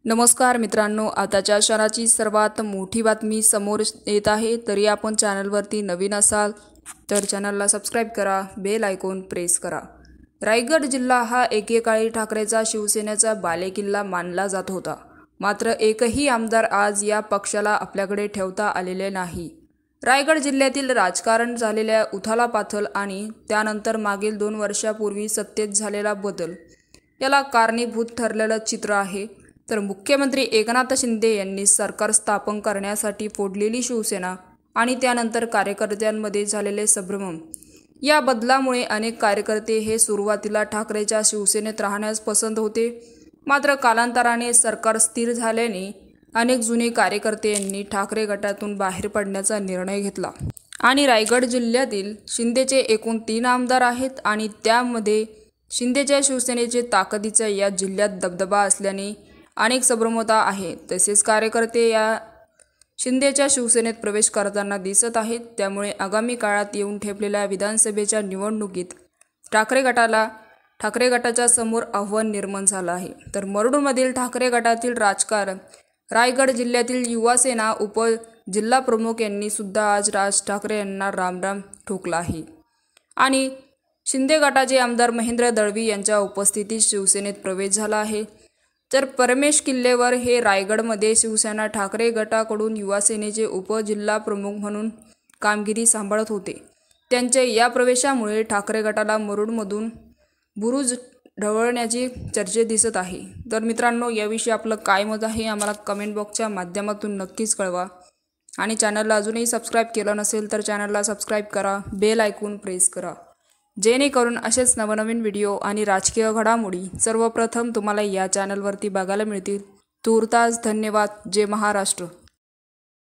नमस्कार मित्रांनो, आताच्या क्षणाची सर्वात मोठी बातमी समोर येत आहे। तरी आपण चॅनलवरती नवीन असाल तर चॅनलला सबस्क्राइब करा, बेल आयकॉन प्रेस करा। रायगड जिल्हा हा एकेकाळी ठाकरेचा शिवसेनेचा बालेकिल्ला मानला जात होता। मात्र एकही आमदार आज या पक्षाला आपल्याकडे ठेवता आलेले नाही। रायगड जिल्ह्यातील राजकारण झालेल्या उथलापाथल आणि त्यानंतर मागील 2 वर्षापूर्वी सत्तेत झालेला बदल याला कारणीभूत ठरलेलं चित्र आहे। तर मुख्यमंत्री एकनाथ शिंदे यांनी सरकार स्थापन करण्यासाठी फोडलेली शिवसेना आणि त्यानंतर कार्यकर्त्यांमध्ये झालेले संभ्रम या बदलामुळे अनेक कार्यकर्ते हे सुरुवातीला ठाकरेच्या शिवसेनेत राहण्यास पसंत होते। मात्र कालांतराने सरकार स्थिर झाल्याने अनेक जुने कार्यकर्ते यांनी ठाकरे गटातून बाहेर पडण्याचा निर्णय घेतला आणि रायगड जिल्ह्यातील शिंदेचे एकूण 3 आमदार आहेत आणि त्यामध्ये शिंदेच्या शिवसेनेचे ताकदीचा या जिल्ह्यात दबदबा असल्याने अनेक संभ्रमता आहे। तसेच कार्यकर्ते या शिंदेच्या शिवसेनेत प्रवेश करताना दिसत आहेत। त्यामुळे आगामी काळात येऊन ठेपलेल्या विधानसभेच्या निवडणुकीत ठाकरे गटाच्या समोर आव्हान निर्माण झालं आहे। तर मरुडमधील ठाकरे गटातील राजकारण, रायगड जिल्ह्यातील युवासेना जिल्हा प्रमुख यांनी सुद्धा आज राज ठाकरे यांना रामराम ठोकला आहे आणि शिंदे गटाचे आमदार महेंद्र दळवी यांच्या उपस्थितीत शिवसेनेत प्रवेश झाला आहे। तर परमेश किल्लेवर हे रायगडमध्ये शिवसेना ठाकरे गटाकडून युवासेनेचे उपजिल्हा प्रमुख म्हणून कामगिरी सांभाळत होते। त्यांच्या या प्रवेशामुळे ठाकरे गटाला मरुडमधून बुरुज ढवळण्याची चर्चा दिसत आहे। तर मित्रांनो, याविषयी आपलं काय मत आहे आम्हाला कमेंट बॉक्सच्या माध्यमातून नक्कीच कळवा आणि चॅनलला अजूनही सबस्क्राइब केलं नसेल तर चॅनलला सबस्क्राइब करा, बेल आयकॉन प्रेस करा, जेणेकरून असेच नवनवीन व्हिडिओ आणि राजकीय घडामोडी सर्वप्रथम तुम्हाला या चॅनलवरती बघायला मिळतील। तूर्तास धन्यवाद। जय महाराष्ट्र।